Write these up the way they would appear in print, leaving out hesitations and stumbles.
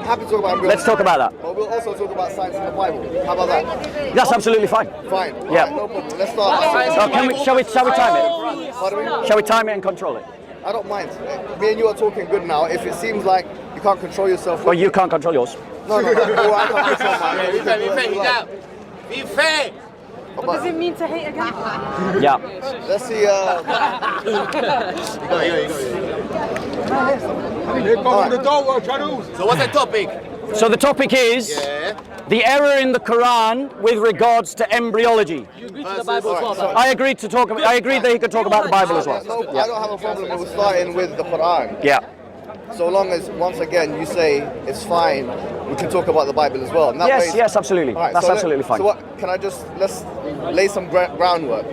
happy to talk about embryology. Let's talk about that. But we'll also talk about science in the Bible. How about that? That's absolutely fine. Fine. Yeah. Right, no problem. Let's start. Shall we time it? Pardon me? Shall we time it and control it? I don't mind. Me and you are talking good now. If it seems like you can't control yourself... Well, you can't control yours. No, I can't control mine. Be fair. What does it mean to hate again? Yeah. Let's see. So what's the topic? So the topic is the error in the Quran with regards to embryology. You agree to the Bible as well? I agreed that he could talk about the Bible as well. No, I don't have a problem with starting with the Quran. Yeah. So long as, once again, you say it's fine, we can talk about the Bible as well. And that way, Yes, absolutely. All right, That's so absolutely fine. So what, let's lay some groundwork.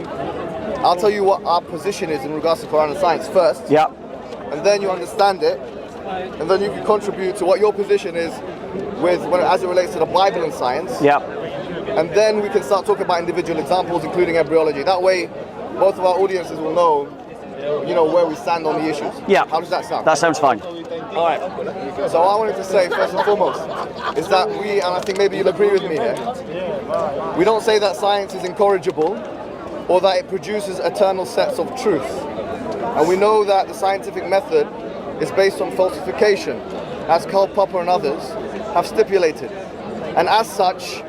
I'll tell you what our position is in regards to Quran and science first. Yeah. And then you understand it, and then you can contribute to what your position is as it relates to the Bible and science. Yeah. And then we can start talking about individual examples, including embryology. That way, both of our audiences will know, where we stand on the issues. Yeah. How does that sound? That sounds fine. All right. So what I wanted to say, first and foremost, is that and I think maybe you'll agree with me here, we don't say that science is incorrigible or that it produces eternal sets of truth. And we know that the scientific method is based on falsification, as Karl Popper and others have stipulated. And as such,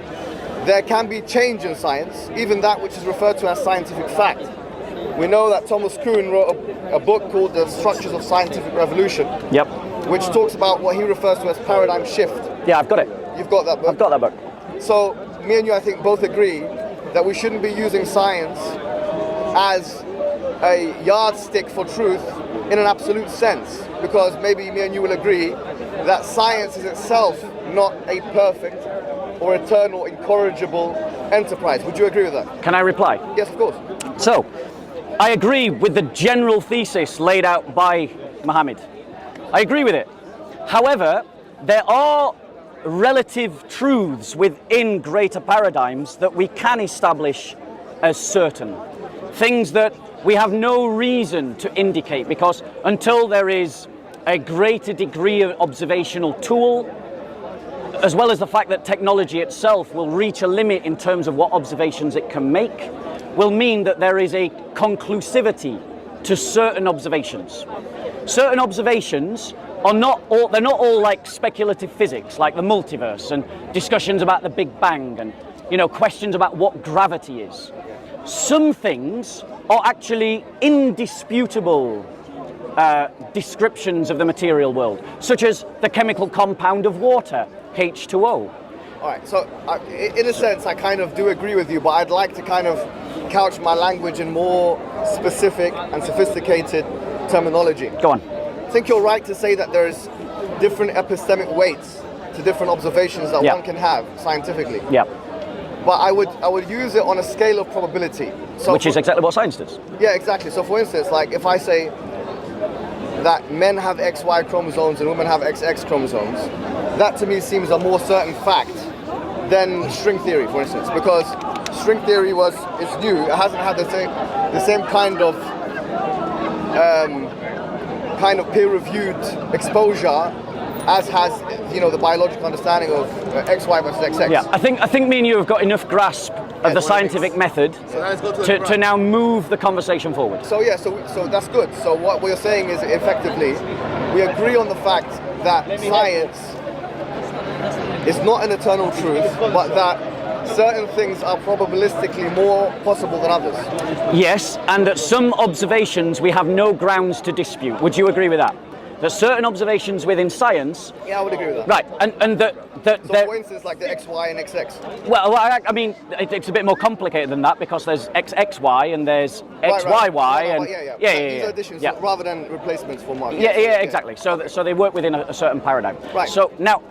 there can be change in science, even that which is referred to as scientific fact. We know that Thomas Kuhn wrote a book called The Structures of Scientific Revolution, Yep. which talks about what he refers to as paradigm shift. Yeah, I've got it. You've got that book? I've got that book. So, me and you, I think, both agree that we shouldn't be using science as a yardstick for truth in an absolute sense, because maybe me and you will agree that science is itself not a perfect or eternal, incorrigible enterprise. Would you agree with that? Can I reply? Yes, of course. So, I agree with the general thesis laid out by Muhammad. I agree with it. However, there are relative truths within greater paradigms that we can establish as certain. Things that we have no reason to indicate, because until there is a greater degree of observational tool, as well as the fact that technology itself will reach a limit in terms of what observations it can make, will mean that there is a conclusivity to certain observations. Certain observations are not all like speculative physics, like the multiverse and discussions about the Big Bang and questions about what gravity is. Some things are actually indisputable descriptions of the material world, such as the chemical compound of water, H2O. All right, so in a sense, I kind of do agree with you, but I'd like to kind of couch my language in more specific and sophisticated terminology. Go on. I think you're right to say that there's different epistemic weights to different observations that one can have scientifically. Yeah. But I would use it on a scale of probability. So which is exactly what science does. Yeah, exactly. So for instance, like if I say that men have XY chromosomes and women have XX chromosomes, that to me seems a more certain fact than string theory, for instance, because string theory is new. It hasn't had the same kind of peer-reviewed exposure as has the biological understanding of XY versus XX. Yeah, I think me and you have got enough grasp of the scientific method to now move the conversation forward. So so that's good. So what we're saying is effectively, we agree on the fact that science is not an eternal truth, but that certain things are probabilistically more possible than others. Yes, and that some observations we have no grounds to dispute. Would you agree with that? That certain observations within science... Yeah, I would agree with that. Right, and that... So for instance, like the XY and XX? Well, I mean, it's a bit more complicated than that, because there's XXY and there's XYY and... These are additions rather than replacements for markers. Yeah, exactly. So they work within a certain paradigm. Right. So now,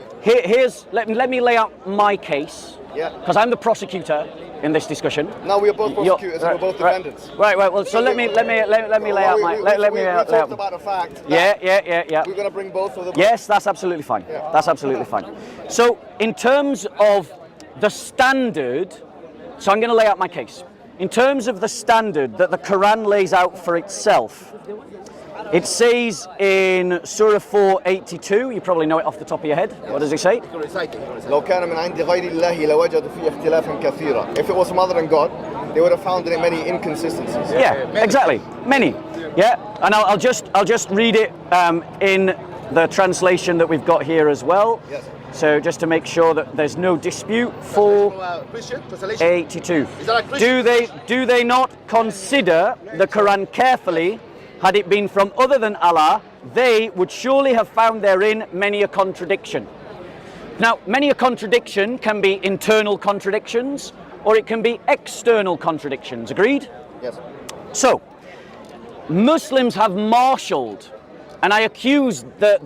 let me lay out my case, because I'm the prosecutor in this discussion. Now we are both prosecutors and we're both defendants. Right. Well, so let me lay out my. We talked about a fact. Yeah. We're going to bring both of them. Yes, that's absolutely fine. Yeah. That's absolutely fine. So in terms of the standard, so I'm going to lay out my case. In terms of the standard that the Quran lays out for itself, It says in Surah 482, you probably know it off the top of your head. What does it say? لو كان من عند غير الله لوجدوا فيه اختلافا كثيرا. If it was from other than God, they would have found in it many inconsistencies. Yeah, exactly. Many. Yeah, and I'll just read it in the translation that we've got here as well. Yes. So just to make sure that there's no dispute. 482. Do they not consider the Quran carefully? Had it been from other than Allah, they would surely have found therein many a contradiction. Now, many a contradiction can be internal contradictions, or it can be external contradictions. Agreed? Yes. So, Muslims have marshalled, and I accuse the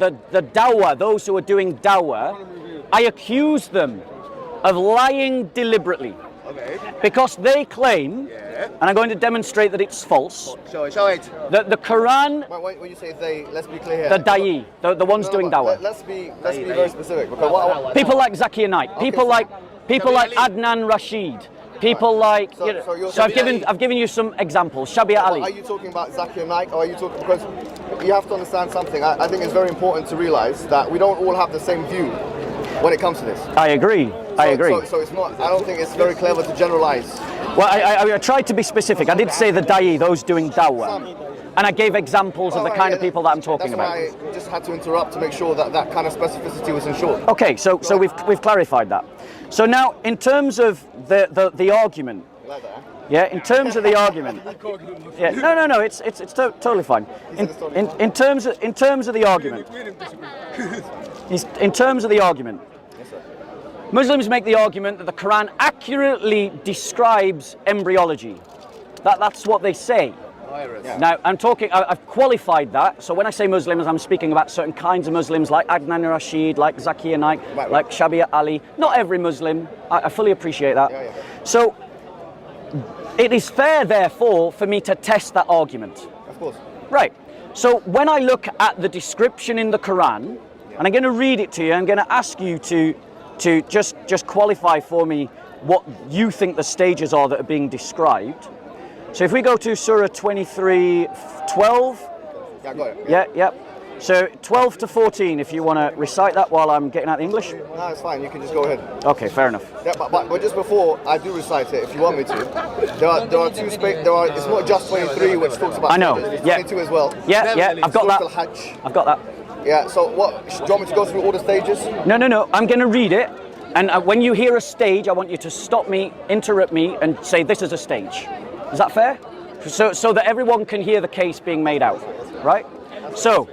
dawah, those who are doing dawah, I accuse them of lying deliberately. Okay. Because they claim, and I'm going to demonstrate that it's false, Show it. that the Quran, When you say they, let's be clear here. the da'i, the ones doing dawah, Let's be very specific. Because people like Zakir Naik, people like Adnan Rashid, people like, So- you know, so you're so saying- I've given you some examples. Shabia Are Ali. you talking about Zakir Naik, or are you talking, because you have to understand something. I think it's very important to realize that we don't all have the same view when it comes to this. I agree. I agree. So it's not. I don't think it's very clever to generalize. Well, I tried to be specific. I did say the da'i, those doing dawah, and I gave examples of the kind of people that I'm talking about. That's why I just had to interrupt to make sure that that kind of specificity was ensured. Okay, so we've clarified that. So now, in terms of the argument, Like that. yeah, in terms of the argument, yeah, no, it's totally fine. In terms of the argument, in terms of the argument, Muslims make the argument that the Quran accurately describes embryology. That's what they say. Yeah. Now, I've qualified that. So when I say Muslims, I'm speaking about certain kinds of Muslims like Adnan Rashid, like Zakir Naik, Right. like Shabia Ali. Not every Muslim. I fully appreciate that. Yeah. So it is fair, therefore, for me to test that argument. Of course. Right. So when I look at the description in the Quran, and I'm going to read it to you, I'm going to ask you to just qualify for me what you think the stages are that are being described. So if we go to Surah 23:12, Yeah, got it. yeah. So 12 to 14, if you want to recite that while I'm getting out the English. No, it's fine. You can just go ahead. Okay, fair enough. Yeah, but just before I do recite it, if you want me to, there are two it's not just 23 which talks about. I know, There's yeah. 22 as well. Yeah, I've got Surah that. Al-Hajj. I've got that. Yeah. So what? Do you want me to go through all the stages? No. I'm going to read it, and when you hear a stage, I want you to stop me, interrupt me, and say this is a stage. Is that fair? So that everyone can hear the case being made out, right? So,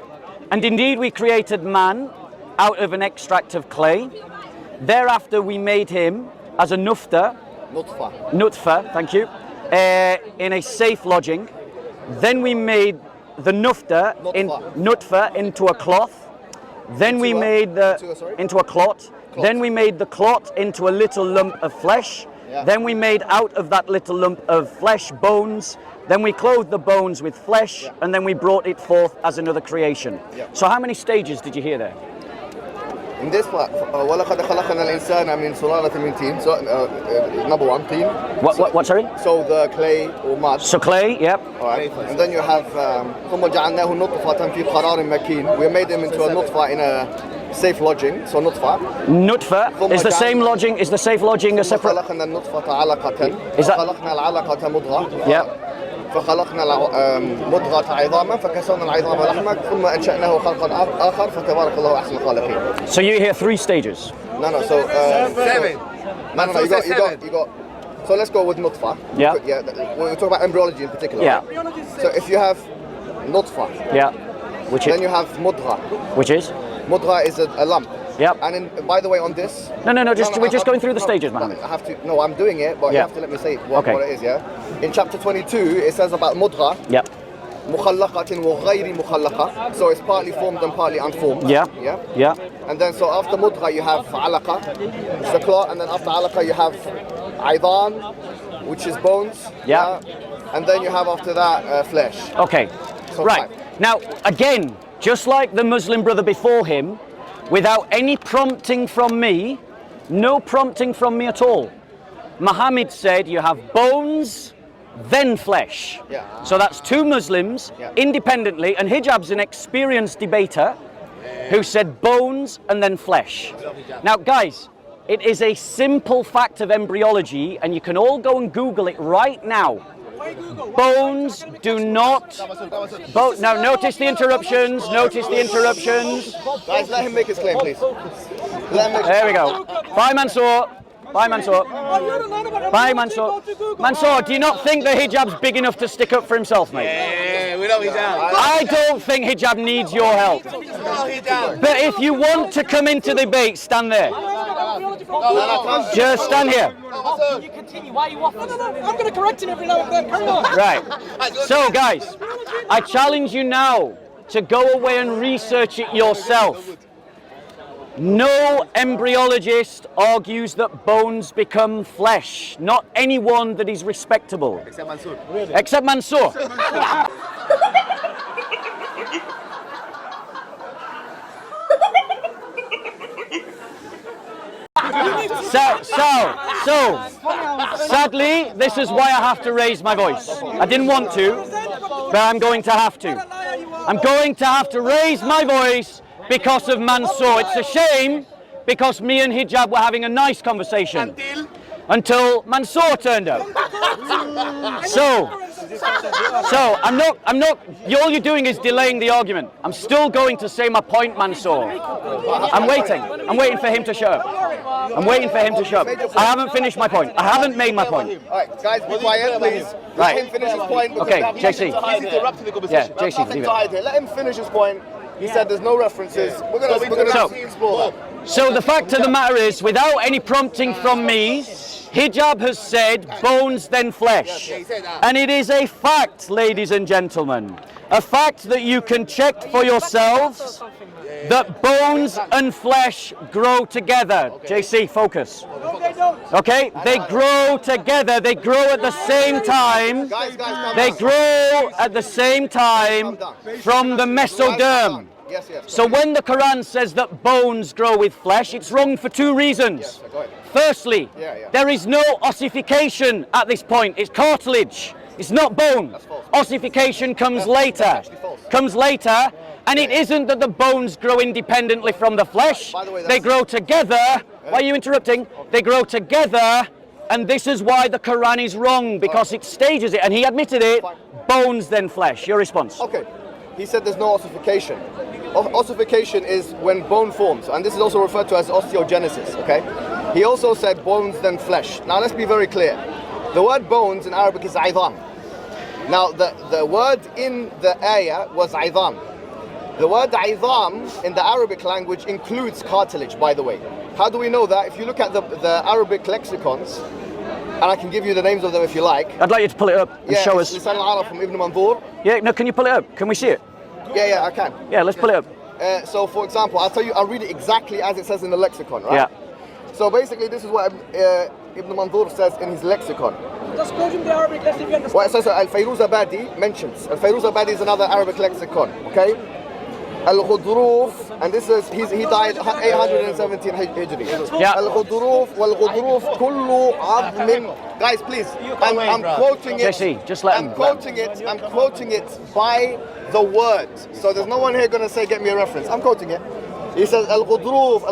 and indeed we created man out of an extract of clay. Thereafter we made him as a nutfa, thank you, in a safe lodging. Then we made the nutfa into a cloth. Then we made into a clot. Then we made the clot into a little lump of flesh. Yeah. Then we made out of that little lump of flesh bones. Then we clothed the bones with flesh, and then we brought it forth as another creation. Yeah. So how many stages did you hear there? In this part, وَلَقَدْ خَلَقْنَا الْإِنسَانَ مِنْ سُلَالَةٍ مِنْ طِينٍ. So number one, tin. What, sorry? So the clay or mud. So clay, yep. All right. And then you have ثُمَّ جَعَلْنَاهُ نُطْفَةً فِي قَرَارٍ مَكِينٍ. We made him into a nutfa in a safe lodging. So nutfa. Nutfa is the same lodging. Is the safe lodging a separate? خلقنا النطفة علقة. Is that- خلقنا العلقة مضغة. Yeah. فخلقنا المضغة عظاما فكسونا العظام لحما ثم أنشأناه خلقا آخر فتبارك الله أحسن الخالقين. So you hear 3 stages. No. So 7. no. You got. So let's go with nutfa. Yeah. Yeah. We're talking about embryology in particular. Yeah. So if you have nutfa, Yeah. Which then is? you have mudgha. Which is? Mudgha is a lump. Yep. And by the way, on this. No. We're just going through the stages, Mohammed. I have to. No, I'm doing it, but you Yeah. have to let me say what Okay. it is. Yeah. In chapter 22, it says about mudgha. Yep. مخلقة وغير مخلقة. So it's partly formed and partly unformed. Yeah. Yeah. Yeah. And then so after mudgha you have alaqa, which is the clot, and then after alaqa you have aidan, which is bones. Yeah. And then you have after that flesh. Okay. So Right. 5. Now, again, just like the Muslim brother before him, without any prompting from me, no prompting from me at all, Muhammad said you have bones then flesh. Yeah. So that's two Muslims independently, and hijab's an experienced debater who said bones and then flesh. Now, guys, it is a simple fact of embryology, and you can all go and Google it right now. Bones do not. Now, notice the interruptions. Notice the interruptions. Guys, let him make his claim, please. Let him make There we go. Bye, Mansour. Bye, Mansour. Bye, Mansour. Mansour, do you not think the hijab's big enough to stick up for himself, mate? Yeah, we know he's down. I don't think hijab needs your help. No, he's down. But if you want to come into the debate, stand there. Just stand here. Can you continue? Why are you waffling? No, I'm going to correct him every now and then. Carry on. Right. So, guys, I challenge you now to go away and research it yourself. No embryologist argues that bones become flesh. Not anyone that is respectable. Except Mansour. Except Mansour. So, sadly, this is why I have to raise my voice. I didn't want to, but I'm going to have to. I'm going to have to raise my voice because of Mansour. It's a shame because me and Hijab were having a nice conversation until Mansour turned up. So I'm not, all you're doing is delaying the argument. I'm still going to say my point, Mansour. I'm waiting for him to shut up. I'm waiting for him to shut up. I haven't finished my point. I haven't made my point. All right, guys, be quiet, please. Right. Let him finish his point. Okay, JC. He's interrupting the conversation. Yeah, JC, Nothing leave to hide it. here. Let him finish his point. He said there's no references. We're gonna explore that. So the fact of the matter is, without any prompting from me, Hijab has said bones then flesh. And it is a fact, ladies and gentlemen, a fact that you can check for yourselves, that bones and flesh grow together. JC, focus. Okay, they grow together, they grow at the same time. They grow at the same time from the mesoderm. Yes, yes. So when the Quran says that bones grow with flesh, it's wrong for two reasons. Firstly, there is no ossification at this point. It's cartilage. It's not bone. Ossification comes later. Comes later, and it isn't that the bones grow independently from the flesh. They grow together. Why are you interrupting? They grow together, and this is why the Quran is wrong, because it stages it, and he admitted it. Bones then flesh. Your response? Okay. He said there's no ossification. Ossification is when bone forms, and this is also referred to as osteogenesis, okay? He also said bones then flesh. Now let's be very clear. The word bones in Arabic is idam. Now the word in the ayah was idam. The word idam in the Arabic language includes cartilage, by the way. How do we know that? If you look at the Arabic lexicons, and I can give you the names of them if you like. I'd like you to pull it up and show us. Lisan al-Arab from Ibn Manzur. Yeah, no, can you pull it up? Can we see it? Yeah, I can. Yeah, let's pull it up. So, for example, I'll read it exactly as it says in the lexicon, right? Yeah. So basically, this is what Ibn Manzur says in his lexicon. Just quote him the Arabic, let's see if you understand. Well, it says Al-Fayruz Abadi mentions. Al-Fayruz Abadi is another Arabic lexicon, okay? Al-Ghudruf, and this is, he died 817 Hijri. Yeah. Al-Ghudruf, wal-Ghudruf, kullu admin. Guys, please, I'm quoting it. JC, just let him. I'm quoting it by the word. So there's no one here going to say, get me a reference. I'm quoting it. He says, Al-Ghudruf,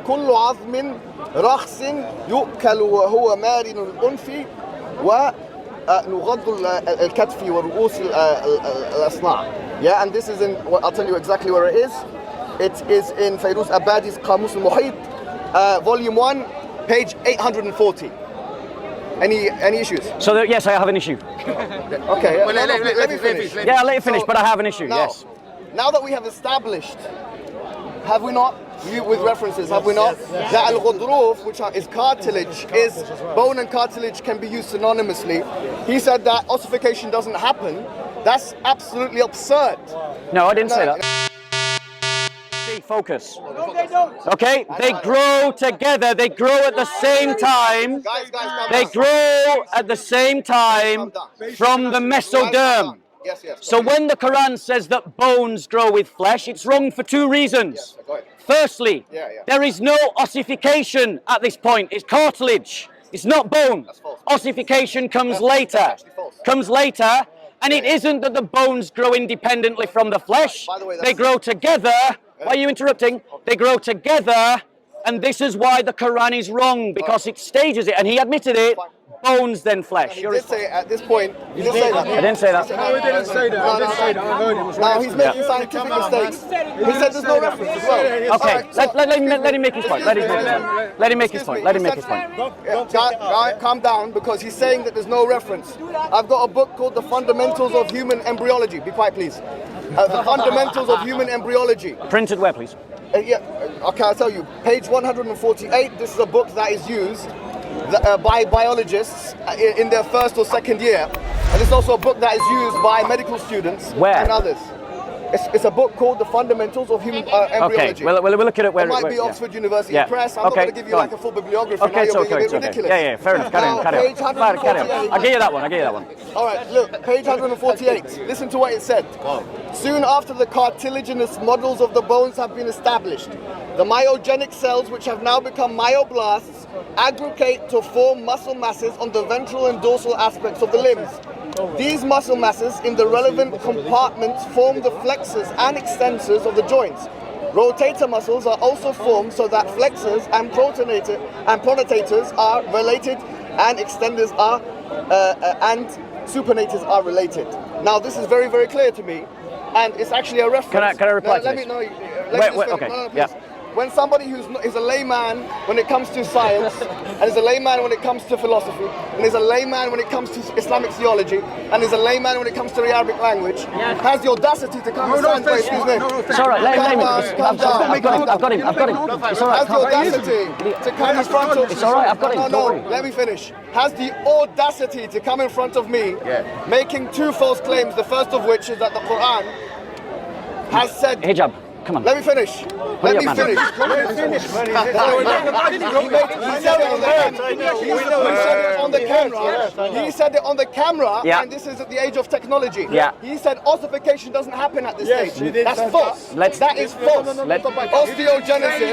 kullu admin, rakhsin, yu'kalu wa huwa marin al-unfi, wa نغض الكتف ورؤوس الأصنع. Yeah, and this is in, I'll tell you exactly where it is. It is in Fayruz Abadi's Qamus al-Muhit, volume 1, page 840. Any issues? So yes, I have an issue. Okay, let me finish. Yeah, I'll let you finish, but I have an issue, yes. Now that we have established, have we not, with references, have we not, that al-ghudruf, which is cartilage, is bone and cartilage can be used synonymously. He said that ossification doesn't happen. That's absolutely absurd. No, I didn't say that. Focus. No, they don't. Okay, they grow together. They grow at the same time. They grow at the same time from the mesoderm. Yes. So when the Quran says that bones grow with flesh, it's wrong for two reasons. Firstly, there is no ossification at this point. It's cartilage. It's not bone. Ossification comes later. comes later, and it isn't that the bones grow independently from the flesh. By the way, they grow together. Why are you interrupting? They grow together, and this is why the Quran is wrong, because it stages it, and he admitted it. Bones then flesh. He did say at this point. He did say that. I didn't say that. No, he didn't say that. I didn't say that. I heard him. Now he's making scientific mistakes. He said there's no reference as well. Okay, Alright, so- let him make his point. Let him make his point. Let him make his point. Let him make his point. Calm down, because he's saying that there's no reference. I've got a book called The Fundamentals of Human Embryology. Be quiet, please. The Fundamentals of Human Embryology. Printed where, please? Yeah, okay, I'll tell you. Page 148. This is a book that is used by biologists in their first or second year. And it's also a book that is used by medical students Where? and others. It's a book called The Fundamentals of Human Embryology. Okay, we'll look at it where It might be yeah. Oxford University Yeah. Press. I'm not Okay, going to give you go like on. a full bibliography. Okay, Now it's you're okay, being it's a okay. bit ridiculous. Yeah, fair enough. Carry on, Now, carry page on. Carry on. 148. I'll give you that one. I'll give you that one. All right, look, page 148. Listen to what it said. Soon after the cartilaginous models of the bones have been established, the myogenic cells, which have now become myoblasts, aggregate to form muscle masses on the ventral and dorsal aspects of the limbs. These muscle masses in the relevant compartments form the flexors and extensors of the joints. Rotator muscles are also formed so that flexors and pronatators are related, and extenders are and supinators are related. Now this is very, very clear to me, and it's actually a reference. Can I reply to let this? me know. Okay, yeah. When somebody is a layman when it comes to science, and is a layman when it comes to philosophy, and is a layman when it comes to Islamic theology, and is a layman when it comes to the Arabic language, has the audacity to come and stand for excuse me. It's all right. Let him. Calm down. I've got him. It's all right. Has the audacity to come in front of... It's all right, I've got him. No, Don't worry. let me finish. Has the audacity to come in front of me, making two false claims, the first of which is that the Quran has said... Hijab. Come on. Let me finish. Let me finish. He said it on the camera. He said it on the camera, Yeah. and this is at the age of technology. Yeah. He said ossification doesn't happen at this stage. That's false. That is false. Osteogenesis. He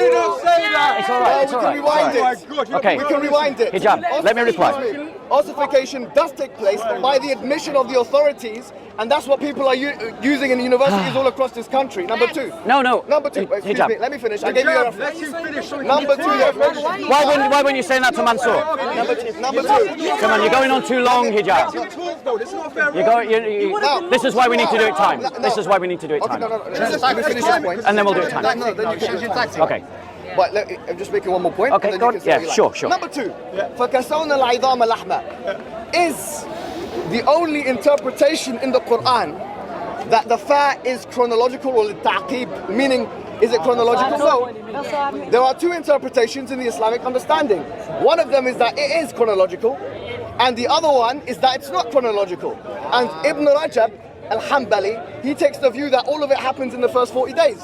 didn't say that. It's all right. It's We all can right. rewind it. Okay. We can rewind it. Hijab, let me reply. Ossification does take place by the admission of the authorities, and that's what people are using in universities all across this country. Number two. No. Number two. Excuse Hijab. me. Let me finish. I gave you a Let reference. him finish. Number two. Why weren't you saying that to Mansour? Number two. Come on, you're going on too long, Hijab. This is not fair. This is why we need to do it time. This is why we need to do it Okay, time. no. Let me finish this point. And then we'll do it time. No, then you change your tactic. Okay. But I'm just making one more point. Okay, and then go you on. can say what Yeah, you like. sure. Number two. فَكَسَوْنَ الْعِظَامَ لَحْمًا is the only interpretation in the Quran that the fa is chronological or ta'qib, meaning is it chronological? No. There are two interpretations in the Islamic understanding. One of them is that it is chronological, and the other one is that it's not chronological. And Ibn Rajab al-Hanbali, he takes the view that all of it happens in the first 40 days.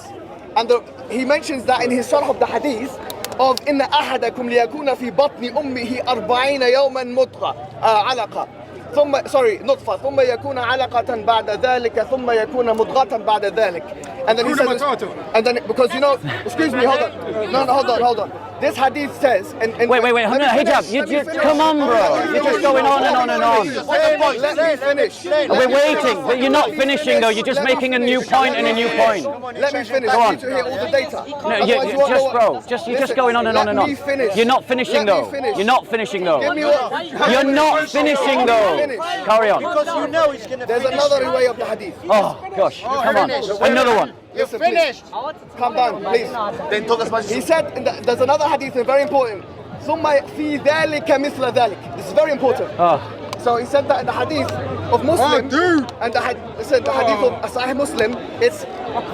And he mentions that in his Sharh of the Hadith of إِنَّ أَحَدَكُمْ لِيَكُونَ فِي بَطْنِ أُمِّهِ 40 يَوْمًا مُضْغَةً عَلَقَةً نطفة ثم يكون علقة بعد ذلك ثم يكون مضغة بعد ذلك. And then he says, and then because you know, excuse me, hold on. No, hold on. This hadith says, and Wait. Hijab, you just come on, bro. You're just going on and on and on. Let me finish. We're waiting, but you're not finishing though. You're just making a new point and a new point. Let me finish. Go I on. need to hear all the data. No, Otherwise you won't know just, what- bro. You're just going on and on and on. Let me finish. You're not finishing Let me though. finish. You're not finishing Give though. me what? You're not finishing though. Finish. Carry on. There's another way of the hadith. Oh gosh, come on. Another one. Listen, please. Calm down, please. Then talk as much as He said, there's another hadith, very important. ثم في ذلك مثل ذلك. This is very important. So he said that in the hadith of Muslim, and the hadith of Sahih Muslim, it's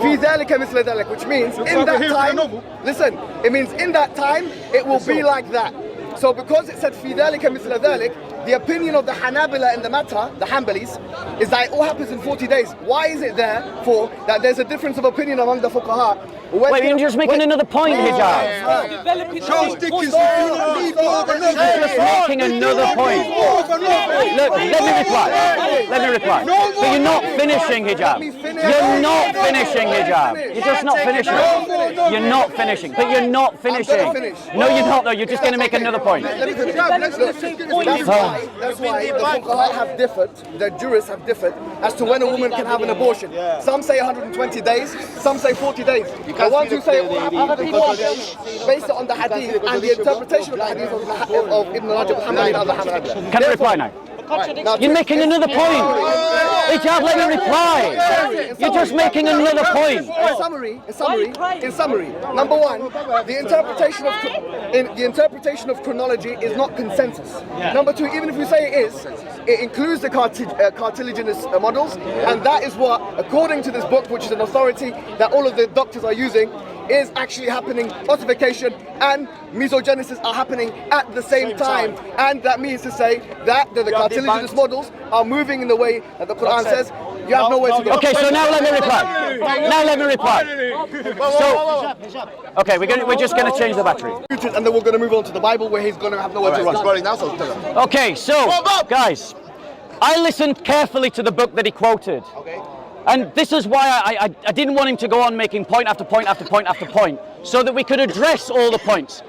في ذلك مثل ذلك, which means in that time, listen, it means in that time, it will be like that. So because it said في ذلك مثل ذلك, the opinion of the Hanabila in the matter, the Hanbalis, is that it all happens in 40 days. Why is it there for that there's a difference of opinion among the fuqaha? Wait, you're just making another point, Hijab. Charles Dickens You're just making another point. Look, let me reply. But you're not finishing, Hijab. You're not finishing, hijab. You're just not finishing. You're not finishing. But you're not finishing. No, you're not, though. You're just going to make another point. That's why the fuqaha have differed, the jurists have differed, as to when a woman can have an abortion. Some say 120 days, some say 40 days. The ones who say 140 days, based on the hadith and the interpretation of the hadith of Ibn Rajab al-Hanbali. Can I reply now? You're making another point. Hijab, let me reply. You're just making another point. In summary, number one, the interpretation of chronology is not consensus. Number two, even if we say it is, it includes the cartilaginous models, and that is what, according to this book, which is an authority that all of the doctors are using, is actually happening. Ossification and mesogenesis are happening at the same time, and that means to say that the cartilaginous models are moving in the way that the Quran says. You have nowhere to go. Okay, so now let me reply. So, okay, we're just going to change the battery. And then we're going to move on to the Bible, where he's going to have nowhere to run. Okay, so, guys, I listened carefully to the book that he quoted. And this is why I didn't want him to go on making point after point after point after point, so that we could address all the points.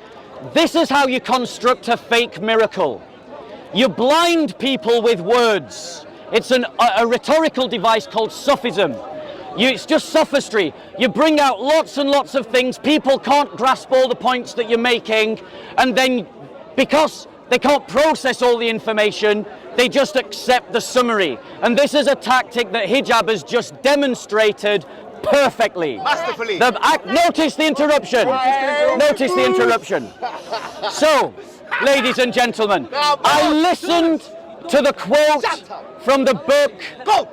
This is how you construct a fake miracle. You blind people with words. It's a rhetorical device called sophism. It's just sophistry. You bring out lots and lots of things, people can't grasp all the points that you're making, and then because they can't process all the information, they just accept the summary. And this is a tactic that hijab has just demonstrated perfectly. Masterfully. Notice the interruption. Notice the interruption. So, ladies and gentlemen, I listened to the quote from the book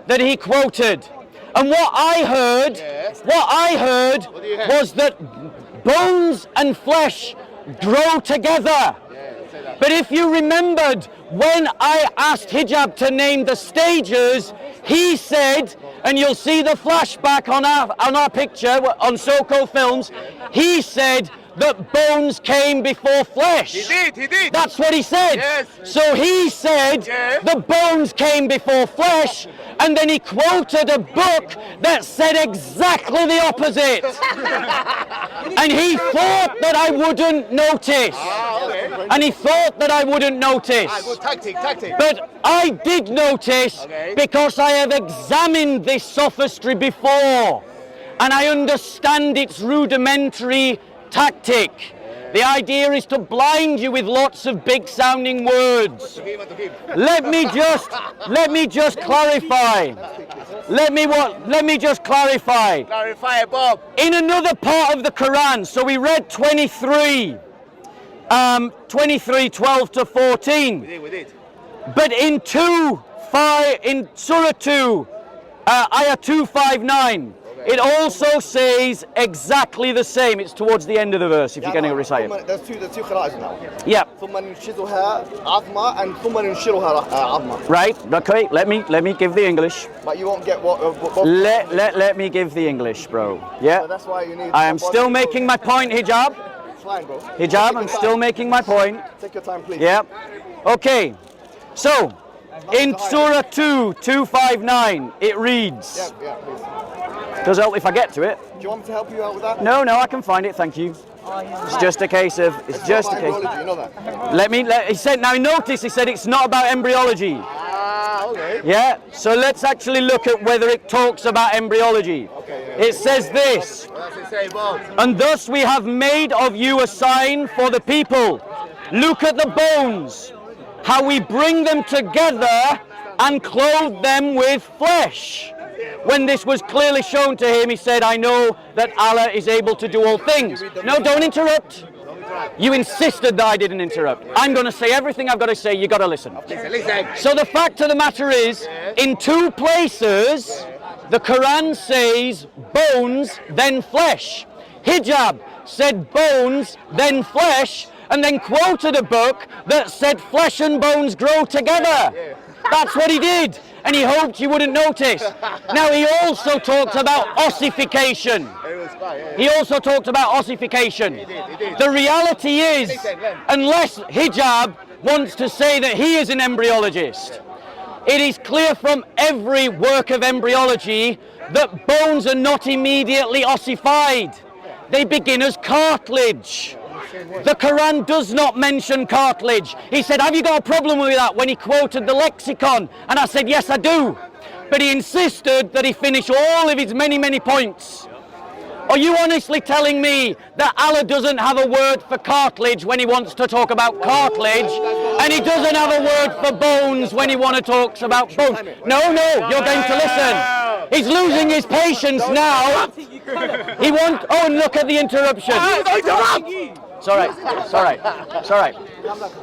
that he quoted. And what I heard was that bones and flesh grow together. But if you remembered, when I asked hijab to name the stages, he said, and you'll see the flashback on our picture on Soko Films, he said that bones came before flesh. He did. That's what he said. Yes. So he said the bones came before flesh, and then he quoted a book that said exactly the opposite. And he thought that I wouldn't notice. And he thought that I wouldn't notice. Good tactic. But I did notice because I have examined this sophistry before, and I understand its rudimentary tactic. The idea is to blind you with lots of big sounding words. Let me just clarify. Let me just clarify. Clarify, Bob. In another part of the Quran, so we read 23, 12 to 14. We did. But in Surah 2, Ayah 259, it also says exactly the same. It's towards the end of the verse, if you're going to recite it. There's two qira'ahs now. Yeah. Right, okay, let me give the English. But you won't get what Let me give the English, bro. Yeah. So that's why you need. I am still making my point, hijab. It's fine, bro. Hijab, I'm still making my point. Take your time, please. Yeah. Okay. So, in Surah 2, 259, it reads. Yeah, please. Does it help if I get to it? Do you want me to help you out with that? No, I can find it, thank you. It's just a case of, You know that. he said, now notice he said it's not about embryology. Okay. Yeah, so let's actually look at whether it talks about embryology. It says this, What does it say, Bob? and thus we have made of you a sign for the people. Look at the bones, how we bring them together and clothe them with flesh. When this was clearly shown to him, he said, I know that Allah is able to do all things. No, don't interrupt. You insisted that I didn't interrupt. I'm going to say everything I've got to say, you got to listen. Listen. So the fact of the matter is, in two places, the Quran says bones, then flesh. Hijab said bones, then flesh, and then quoted a book that said flesh and bones grow together. That's what he did, and he hoped you wouldn't notice. Now, he also talked about ossification. He also talked about ossification. The reality is, unless hijab wants to say that he is an embryologist, It is clear from every work of embryology that bones are not immediately ossified. They begin as cartilage. The Quran does not mention cartilage. He said, have you got a problem with that, when he quoted the lexicon? And I said, yes, I do. But he insisted that he finish all of his many points. Are you honestly telling me that Allah doesn't have a word for cartilage when he wants to talk about cartilage, and he doesn't have a word for bones when he wants to talk about bones? No, you're going to listen. He's losing his patience now. He won't. Oh, and look at the interruption. It's all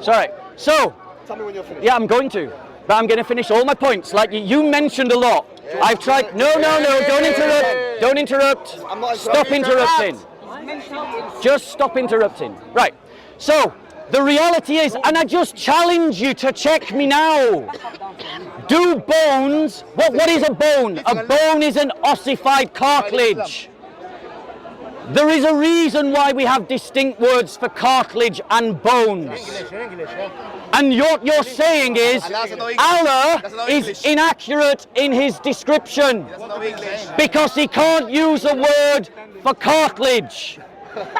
right. So, Tell me when you're finished. yeah, I'm going to. But I'm going to finish all my points. Like you mentioned a lot. I've tried. No, don't interrupt. Don't interrupt. I'm not Stop interrupting. Just stop interrupting. Right. So, the reality is, and I just challenge you to check me now. Do bones, what is a bone? A bone is an ossified cartilage. There is a reason why we have distinct words for cartilage and bones. And what you're saying is Allah is inaccurate in his description because he can't use a word for cartilage.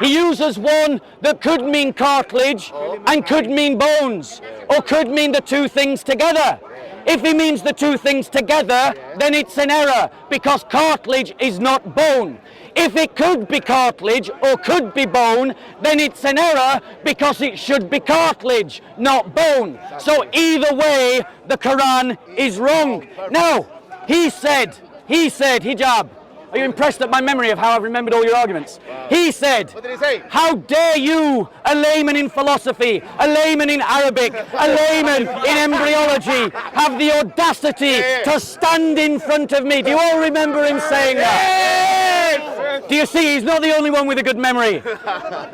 He uses one that could mean cartilage and could mean bones, or could mean the two things together. If he means the two things together, then it's an error because cartilage is not bone. If it could be cartilage or could be bone, then it's an error because it should be cartilage, not bone. So either way, the Quran is wrong. Now, he said, hijab. Are you impressed at my memory of how I've remembered all your arguments? He said, What did he say? how dare you, a layman in philosophy, a layman in Arabic, a layman in embryology, have the audacity to stand in front of me? Do you all remember him saying that? Do you see, he's not the only one with a good memory.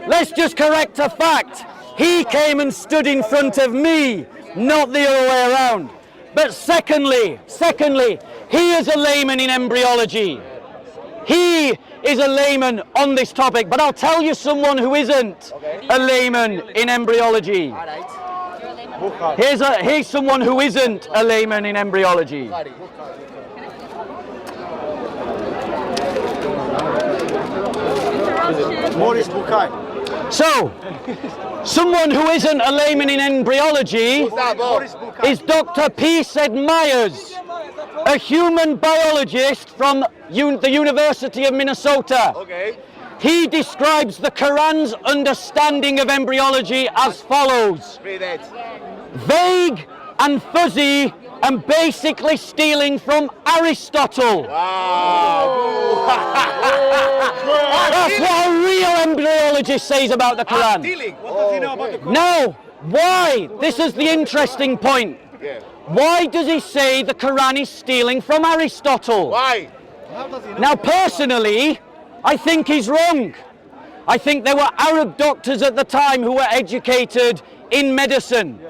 Let's just correct a fact. He came and stood in front of me, not the other way around. But secondly, he is a layman in embryology. He is a layman on this topic, but I'll tell you someone who isn't a layman in embryology. Here's someone who isn't a layman in embryology. So, someone who isn't a layman in embryology is Dr. P. Said Myers, a human biologist from the University of Minnesota. Okay. He describes the Quran's understanding of embryology as follows: Read it. vague and fuzzy and basically stealing from Aristotle. Wow. That's what a real embryologist says about the Quran. Stealing. What does he know about the Quran? Now, why? This is the interesting point. Yeah. Why does he say the Quran is stealing from Aristotle? Why? Now, personally, I think he's wrong. I think there were Arab doctors at the time who were educated in medicine.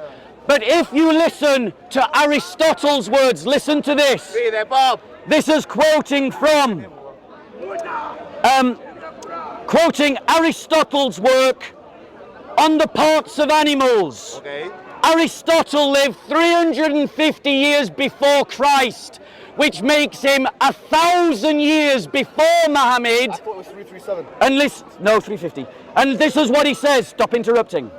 But if you listen to Aristotle's words, listen to this. Read it, Bob. This is quoting from, quoting Aristotle's work on the parts of animals. Okay. Aristotle lived 350 years before Christ, which makes him 1,000 years before Muhammad. I thought it was 337. And listen, no, 350. And this is what he says. Stop interrupting.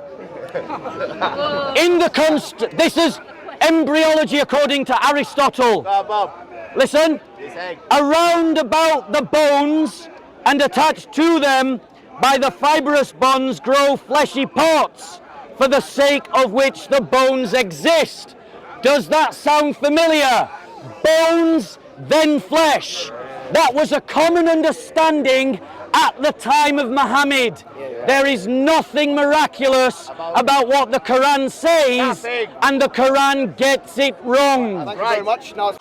This is embryology according to Aristotle. Bob. Listen. He's saying. Around about the bones and attached to them by the fibrous bonds grow fleshy parts, for the sake of which the bones exist. Does that sound familiar? Bones, then flesh. That was a common understanding at the time of Muhammad. There is nothing miraculous about what the Quran says, and the Quran gets it wrong. Thank you very much. Now